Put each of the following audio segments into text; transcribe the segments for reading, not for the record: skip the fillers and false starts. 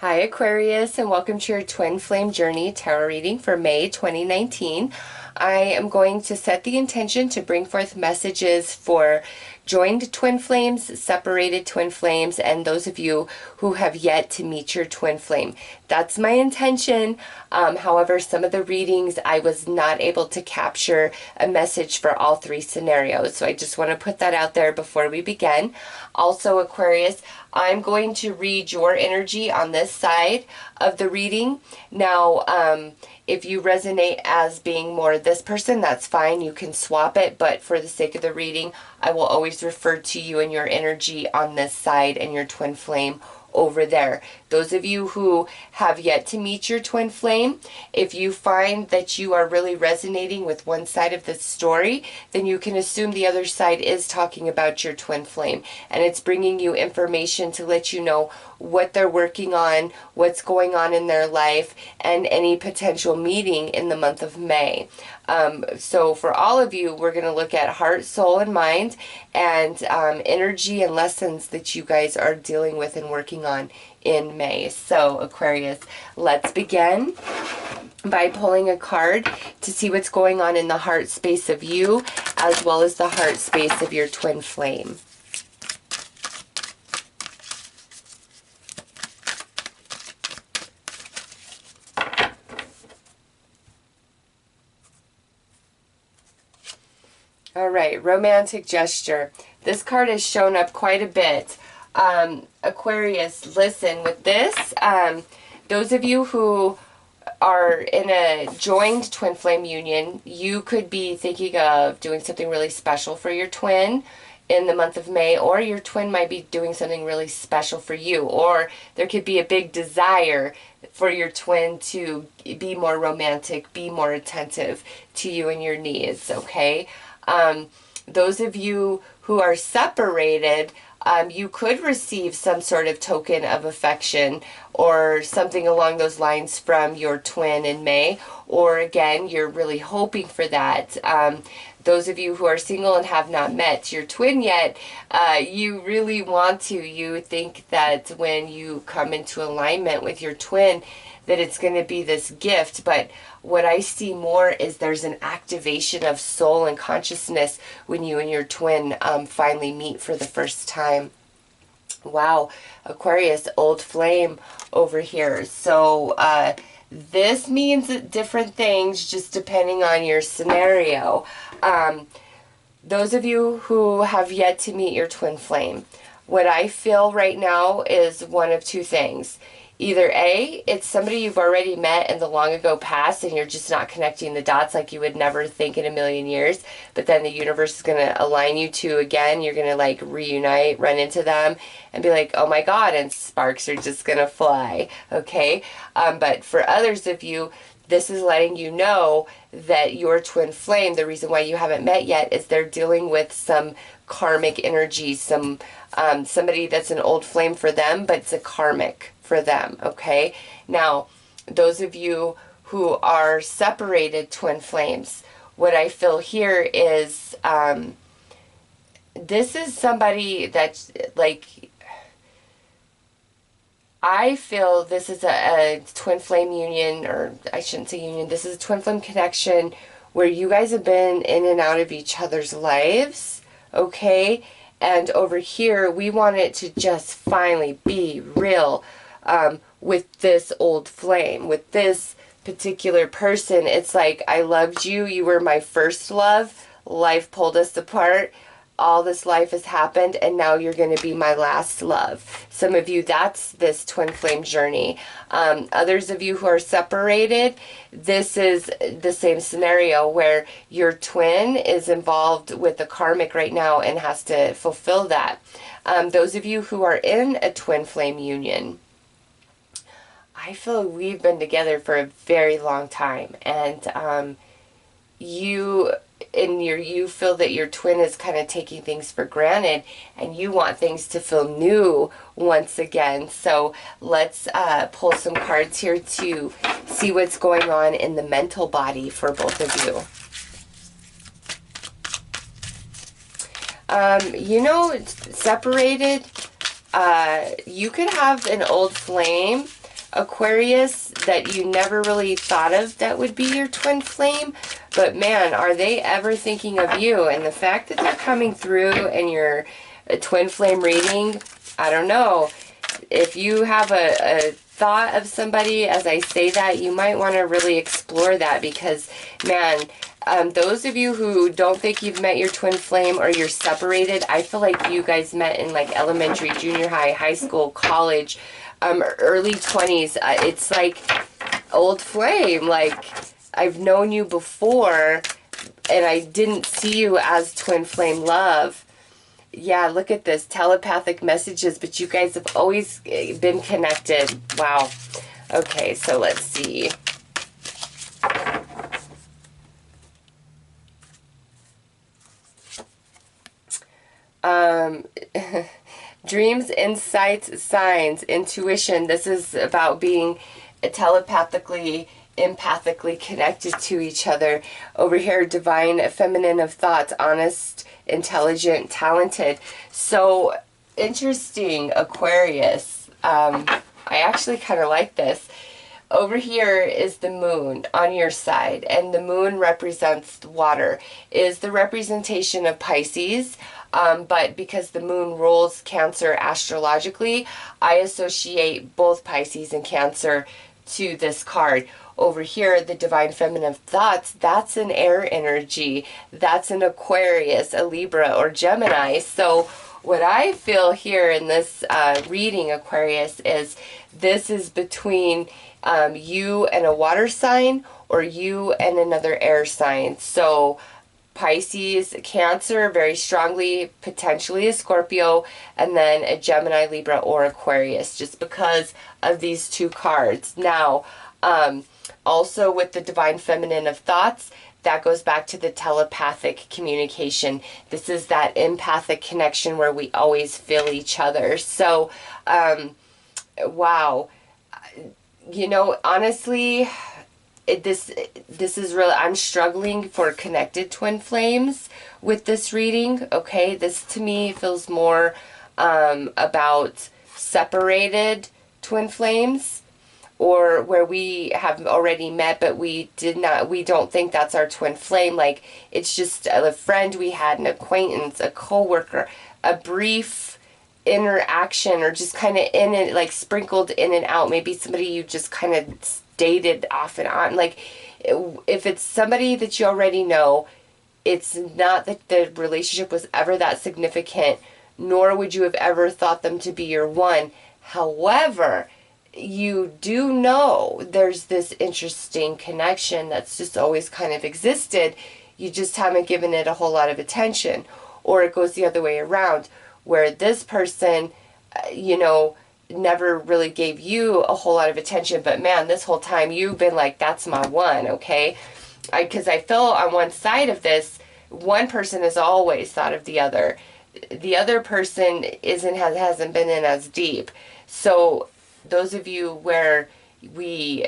Hi Aquarius, and welcome to your Twin Flame Journey Tarot reading for May 2019. I am going to set the intention to bring forth messages for joined twin flames, separated twin flames, and those of you who have yet to meet your twin flame. That's my intention. However, some of the readings I was not able to capture a message for all three scenarios. So I just want to put that out there before we begin. Also, Aquarius, I'm going to read your energy on this side of the reading. Now, if you resonate as being more this person, that's fine. You can swap it, but for the sake of the reading, I will always refer to you and your energy on this side and your twin flame over there. Those of you who have yet to meet your twin flame, if you find that you are really resonating with one side of the story, then you can assume the other side is talking about your twin flame, and it's bringing you information to let you know what they're working on, what's going on in their life, and any potential meeting in the month of May. So for all of you, we're going to look at heart, soul, and mind, and energy and lessons that you guys are dealing with and working on in May. So Aquarius, let's begin by pulling a card to see what's going on in the heart space of you, as well as the heart space of your twin flame. All right, romantic gesture. This card has shown up quite a bit. Aquarius, listen, with this, those of you who are in a joined twin flame union, you could be thinking of doing something really special for your twin in the month of May, or your twin might be doing something really special for you, or there could be a big desire for your twin to be more romantic, be more attentive to you and your needs, okay? Those of you who are separated, you could receive some sort of token of affection or something along those lines from your twin in May, or again, you're really hoping for that. Those of you who are single and have not met your twin yet, you really want to. You think that when you come into alignment with your twin, that it's going to be this gift, but what I see more is there's an activation of soul and consciousness when you and your twin finally meet for the first time. Wow, Aquarius, old flame over here. So this means different things just depending on your scenario. Those of you who have yet to meet your twin flame, what I feel right now is one of two things. Either A, it's somebody you've already met in the long ago past and you're just not connecting the dots like you would never think in a million years, but then the universe is going to align you to again, you're going to like reunite, run into them and be like, oh my God, and sparks are just going to fly, okay? But for others of you, this is letting you know that your twin flame, the reason why you haven't met yet is they're dealing with some karmic energy, somebody that's an old flame for them, but it's a karmic for them, okay? Now, those of you who are separated twin flames, what I feel here is this is somebody that's like, I feel this is a twin flame union, or I shouldn't say union, this is a twin flame connection where you guys have been in and out of each other's lives, okay? And over here, we want it to just finally be real with this old flame, with this particular person. It's like, I loved you, you were my first love, life pulled us apart, all this life has happened, and now you're going to be my last love. Some of you, that's this twin flame journey. Others of you who are separated, this is the same scenario where your twin is involved with the karmic right now and has to fulfill that. Those of you who are in a twin flame union, I feel we've been together for a very long time, and you feel that your twin is kind of taking things for granted, and you want things to feel new once again. So let's pull some cards here to see what's going on in the mental body for both of you. You know, separated, you could have an old flame Aquarius that you never really thought of that would be your twin flame, but man, are they ever thinking of you? And the fact that they're coming through and you're a twin flame reading, I don't know. If you have a thought of somebody as I say that, you might want to really explore that, because man, those of you who don't think you've met your twin flame or you're separated, I feel like you guys met in like elementary, junior high, high school, college, early 20s. It's like old flame. Like, I've known you before and I didn't see you as twin flame love. Yeah, look at this. Telepathic messages, but you guys have always been connected. Wow. Okay, so let's see. Dreams, insights, signs, intuition. This is about being telepathically, empathically connected to each other. Over here, divine feminine of thoughts, honest, intelligent, talented. So interesting, Aquarius. I actually kind of like this. Over here is the moon on your side, and the moon represents water, is the representation of Pisces. But because the moon rules Cancer astrologically, I associate both Pisces and Cancer to this card. Over here, the divine feminine thoughts, that's an air energy. That's an Aquarius, a Libra, or Gemini. So what I feel here in this reading, Aquarius, is this is between you and a water sign, or you and another air sign. So Pisces, Cancer, very strongly, potentially a Scorpio, and then a Gemini, Libra, or Aquarius, just because of these two cards. Now, also with the divine feminine of thoughts, that goes back to the telepathic communication. This is that empathic connection where we always feel each other. So, wow. You know, honestly, this is really, I'm struggling for connected twin flames with this reading. Okay, this to me feels more about separated twin flames, or where we have already met but we don't think that's our twin flame. Like, it's just a friend we had, an acquaintance, a coworker, a brief interaction, or just kind of in it, like sprinkled in and out. Maybe somebody you just kind of dated off and on. Like, if it's somebody that you already know, it's not that the relationship was ever that significant, nor would you have ever thought them to be your one. However, you do know there's this interesting connection that's just always kind of existed. You just haven't given it a whole lot of attention. Or it goes the other way around, where this person, you know, never really gave you a whole lot of attention, but man, this whole time you've been like, that's my one. Okay, because I feel on one side of this, one person has always thought of the other. The other person hasn't been in as deep. So those of you where we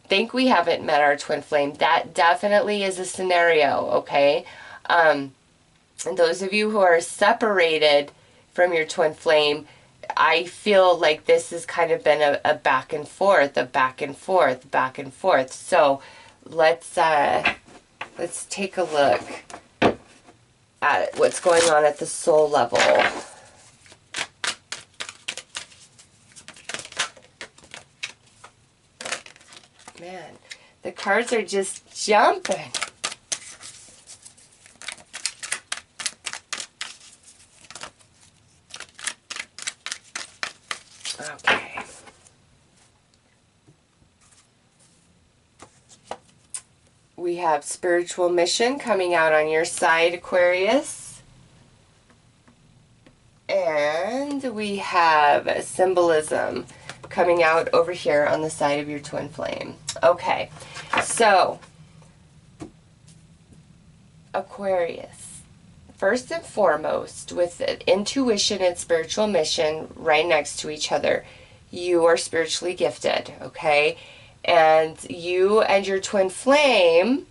think we haven't met our twin flame, that definitely is a scenario. Okay, and those of you who are separated from your twin flame, I feel like this has kind of been a back and forth, back and forth. So let's take a look at what's going on at the soul level. Man, the cards are just jumping. Okay. We have spiritual mission coming out on your side, Aquarius. And we have symbolism coming out over here on the side of your twin flame. Okay, so Aquarius, first and foremost, with intuition and spiritual mission right next to each other, you are spiritually gifted, okay? And you and your twin flame,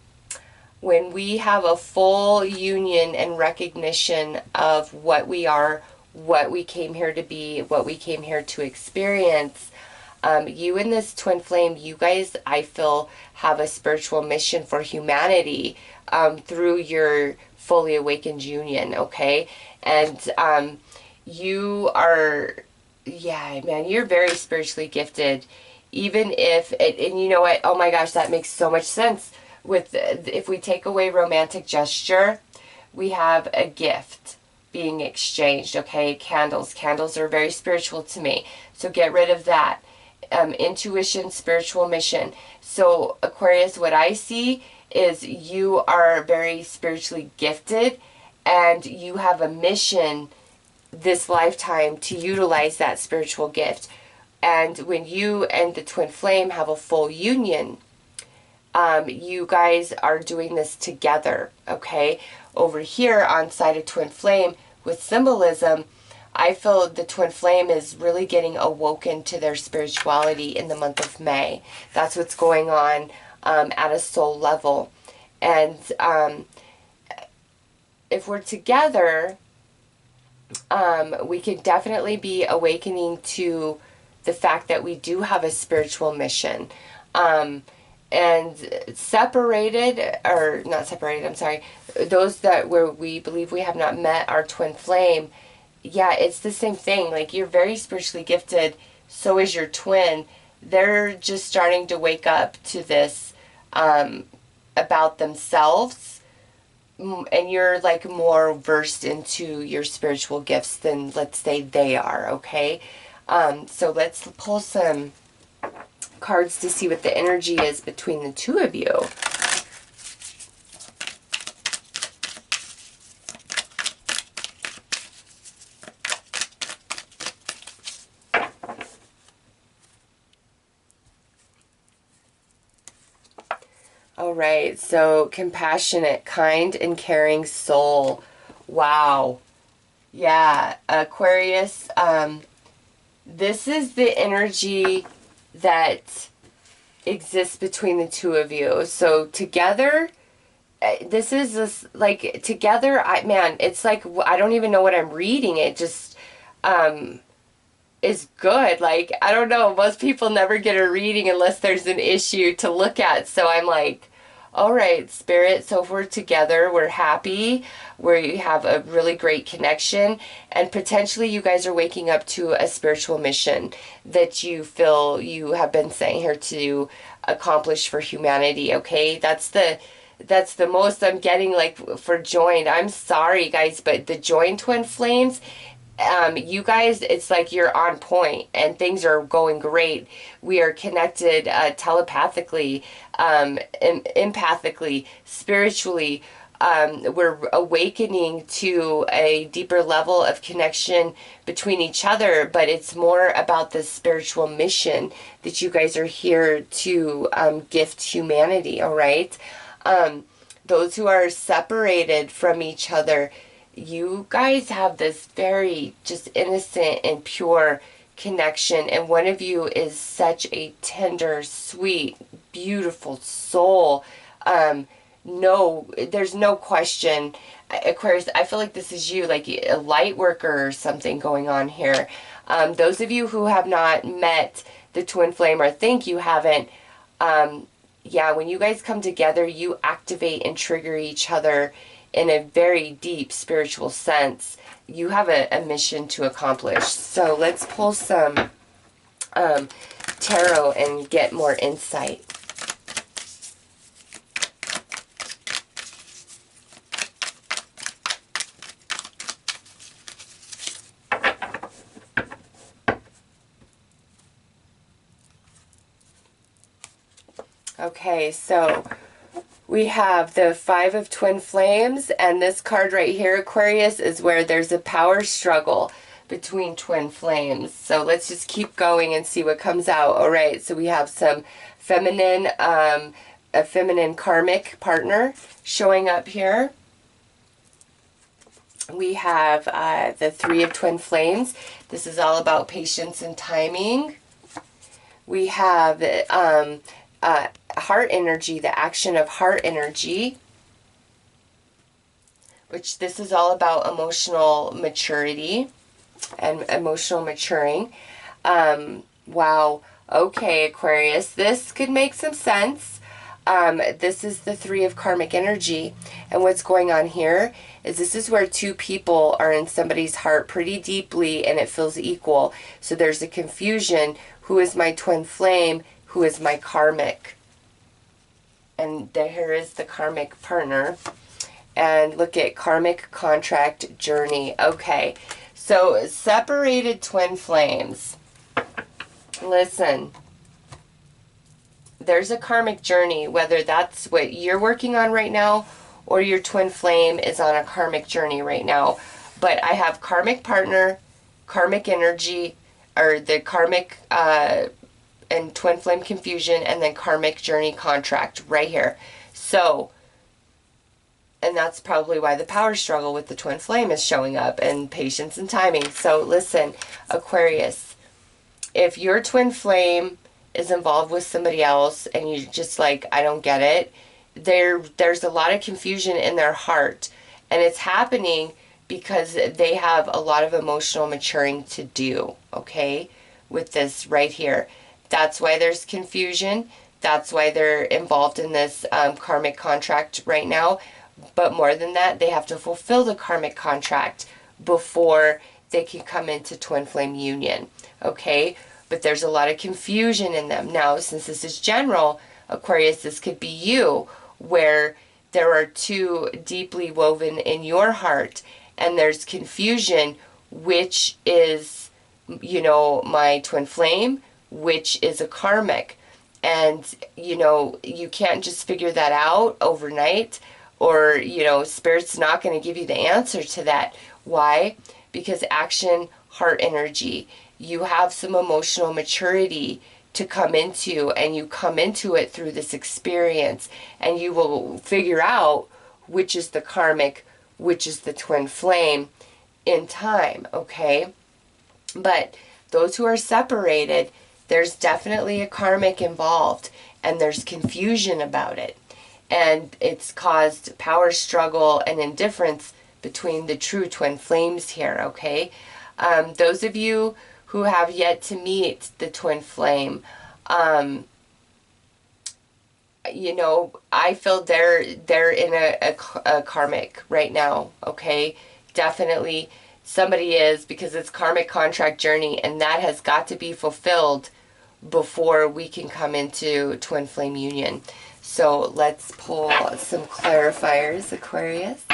when we have a full union and recognition of what we are, what we came here to be, what we came here to experience, You and this twin flame, you guys, I feel, have a spiritual mission for humanity through your fully awakened union, okay? And you are, yeah, man, you're very spiritually gifted. Even if, and you know what, oh my gosh, that makes so much sense. With, if we take away romantic gesture, we have a gift being exchanged, okay? Candles. Candles are very spiritual to me. So get rid of that. Intuition, spiritual mission. So Aquarius, what I see is you are very spiritually gifted and you have a mission this lifetime to utilize that spiritual gift. And when you and the twin flame have a full union, you guys are doing this together, okay? Over here on side of twin flame with symbolism, I feel the twin flame is really getting awoken to their spirituality in the month of May. That's what's going on at a soul level. And if we're together, we can definitely be awakening to the fact that we do have a spiritual mission. And separated, or not separated, I'm sorry, those that where we believe we have not met our twin flame, yeah, it's the same thing. Like, you're very spiritually gifted, so is your twin. They're just starting to wake up to this about themselves, and you're like more versed into your spiritual gifts than, let's say, they are, okay? So let's pull some cards to see what the energy is between the two of you. All right, so compassionate, kind, and caring soul. Wow. Yeah, Aquarius, this is the energy that exists between the two of you. So together, this is this, like, together, man, it's like, I don't even know what I'm reading. It just is good. Like, I don't know, most people never get a reading unless there's an issue to look at. So I'm like, all right, Spirit, so if we're together, we're happy, we have a really great connection, and potentially you guys are waking up to a spiritual mission that you feel you have been sent here to accomplish for humanity, okay? That's the most I'm getting, like, for joined. I'm sorry, guys, but the joined twin flames, you guys, it's like you're on point and things are going great. We are connected telepathically, empathically, spiritually. We're awakening to a deeper level of connection between each other, but it's more about the spiritual mission that you guys are here to gift humanity, all right? Those who are separated from each other, you guys have this very just innocent and pure connection, and one of you is such a tender, sweet, beautiful soul. No, there's no question. Aquarius, I feel like this is you, like a light worker or something going on here. Those of you who have not met the twin flame or think you haven't, yeah, when you guys come together, you activate and trigger each other in a very deep spiritual sense. You have a mission to accomplish. So let's pull some tarot and get more insight. Okay, so we have the Five of Twin Flames, and this card right here, Aquarius, is where there's a power struggle between twin flames. So let's just keep going and see what comes out. All right, so we have some feminine, a feminine karmic partner showing up here. We have the Three of Twin Flames. This is all about patience and timing. We have heart energy, the action of heart energy, which this is all about emotional maturity and emotional maturing. Wow. Okay, Aquarius, this could make some sense. This is the 3 of karmic energy. And what's going on here is this is where two people are in somebody's heart pretty deeply and it feels equal. So there's a confusion. Who is my twin flame? Who is my karmic? And here is the karmic partner. And look at karmic contract journey. Okay, so separated twin flames. Listen, there's a karmic journey, whether that's what you're working on right now or your twin flame is on a karmic journey right now. But I have karmic partner, karmic energy, or the karmic and twin flame confusion, and then karmic journey contract right here. So, and that's probably why the power struggle with the twin flame is showing up, and patience and timing. So listen, Aquarius, if your twin flame is involved with somebody else and you're just like, I don't get it, there's a lot of confusion in their heart, and it's happening because they have a lot of emotional maturing to do, okay, with this right here. That's why there's confusion. That's why they're involved in this karmic contract right now. But more than that, they have to fulfill the karmic contract before they can come into twin flame union, okay? But there's a lot of confusion in them. Now, since this is general, Aquarius, this could be you, where there are two deeply woven in your heart, and there's confusion, which is, you know, my twin flame, which is a karmic. And, you know, you can't just figure that out overnight, or, you know, Spirit's not going to give you the answer to that. Why? Because action, heart energy. You have some emotional maturity to come into, and you come into it through this experience, and you will figure out which is the karmic, which is the twin flame in time, okay? But those who are separated, there's definitely a karmic involved, and there's confusion about it. And it's caused power struggle and indifference between the true twin flames here, okay? Those of you who have yet to meet the twin flame, you know, I feel they're in a karmic right now, okay? Definitely somebody is, because it's karmic contract journey, and that has got to be fulfilled before we can come into twin flame union. So let's pull some clarifiers, Aquarius.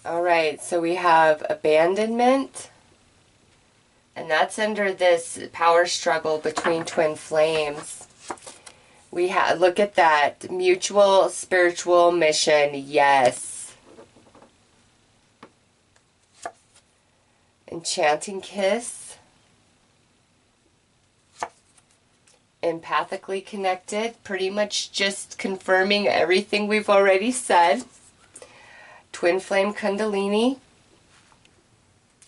All right, so we have abandonment, and that's under this power struggle between twin flames. We have, look at that, mutual spiritual mission, yes. Enchanting kiss. Empathically connected, pretty much just confirming everything we've already said. Twin flame kundalini,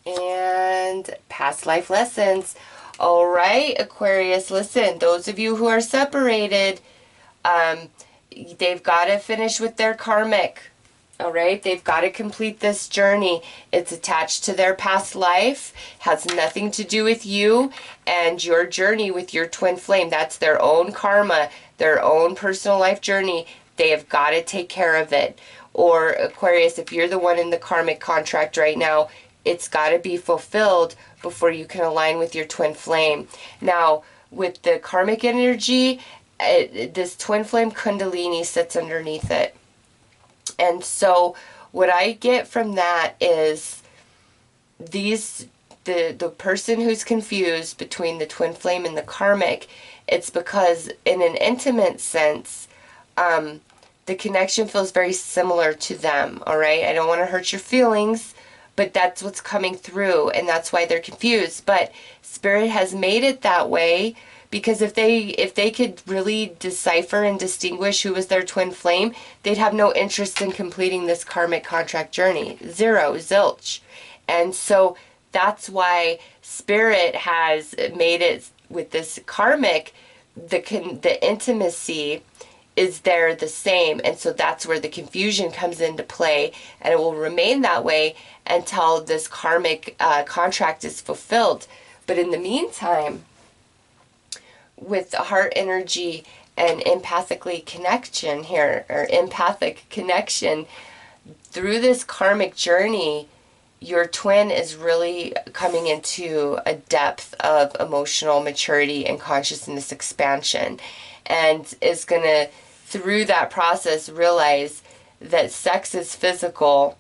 and past life lessons. All right, Aquarius, listen, those of you who are separated, they've got to finish with their karmic. All right, they've got to complete this journey. It's attached to their past life, has nothing to do with you and your journey with your twin flame. That's their own karma, their own personal life journey. They have got to take care of it. Or Aquarius, if you're the one in the karmic contract right now, it's got to be fulfilled before you can align with your twin flame. Now, with the karmic energy, this twin flame kundalini sits underneath it. And so what I get from that is the person who's confused between the twin flame and the karmic, it's because in an intimate sense, the connection feels very similar to them, all right? I don't want to hurt your feelings, but that's what's coming through, and that's why they're confused. But Spirit has made it that way Because if they could really decipher and distinguish who was their twin flame, they'd have no interest in completing this karmic contract journey. Zero, zilch. And so that's why Spirit has made it with this karmic, the intimacy is there the same, and so that's where the confusion comes into play, and it will remain that way until this karmic contract is fulfilled. But in the meantime, with the heart energy and empathic connection, through this karmic journey, your twin is really coming into a depth of emotional maturity and consciousness expansion, and is going to, through that process, realize that sex is physical,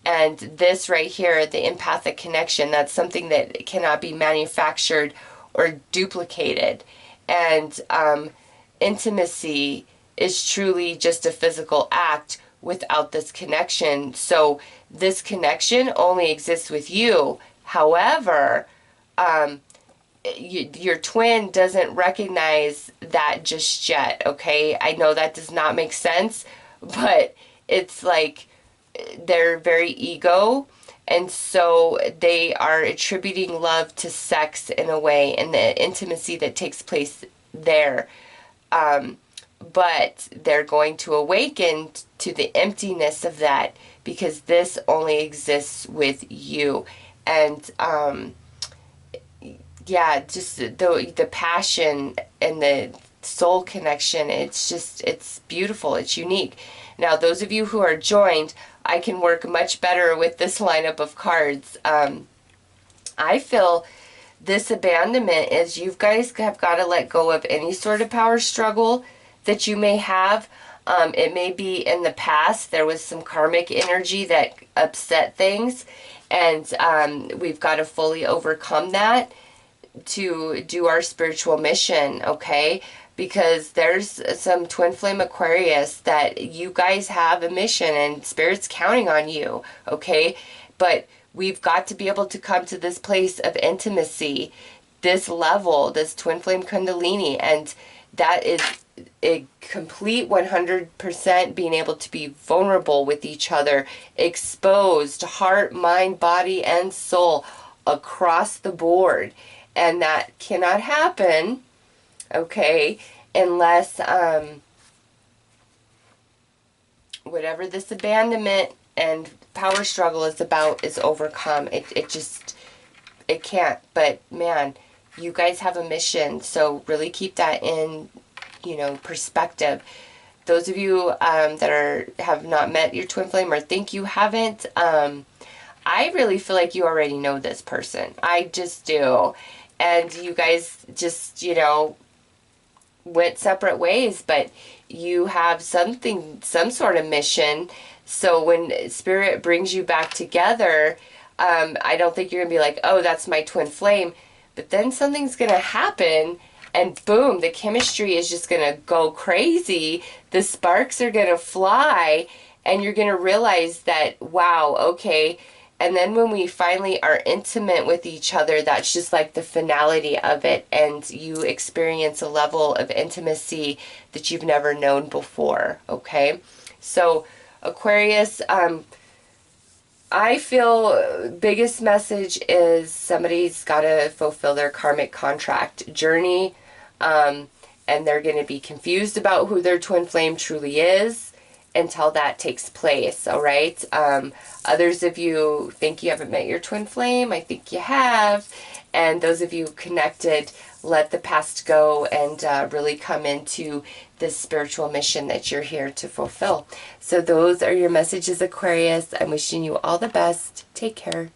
and this right here, the empathic connection, that's something that cannot be manufactured or duplicated. And intimacy is truly just a physical act without this connection. So this connection only exists with you. However, your twin doesn't recognize that just yet, okay? I know that does not make sense, but it's like they're very ego, and so they are attributing love to sex in a way, and the intimacy that takes place there. But they're going to awaken to the emptiness of that, because this only exists with you. And yeah, just the passion and the soul connection, it's beautiful, it's unique. Now, those of you who are joined, I can work much better with this lineup of cards. I feel this abandonment is you guys have got to let go of any sort of power struggle that you may have. It may be in the past there was some karmic energy that upset things, and we've got to fully overcome that to do our spiritual mission, okay? Because there's some twin flame Aquarius that you guys have a mission, and Spirit's counting on you, okay? But we've got to be able to come to this place of intimacy, this level, this twin flame Kundalini, and that is a complete 100% being able to be vulnerable with each other, exposed, heart, mind, body, and soul across the board. And that cannot happen, okay, unless whatever this abandonment and power struggle is about is overcome. It can't. But man, you guys have a mission, so really keep that in, perspective. Those of you that have not met your twin flame or think you haven't, I really feel like you already know this person. I just do. And you guys just, went separate ways, but you have some sort of mission. So when Spirit brings you back together, I don't think you're going to be like, oh, that's my twin flame. But then something's going to happen, and boom, the chemistry is just going to go crazy. The sparks are going to fly, and you're going to realize that, wow, okay. And then when we finally are intimate with each other, that's just like the finality of it, and you experience a level of intimacy that you've never known before, okay? So, Aquarius, I feel biggest message is somebody's got to fulfill their karmic contract journey, and they're going to be confused about who their twin flame truly is until that takes place, all right? Others of you think you haven't met your twin flame. I think you have. And those of you connected, let the past go and really come into this spiritual mission that you're here to fulfill. So those are your messages, Aquarius. I'm wishing you all the best. Take care.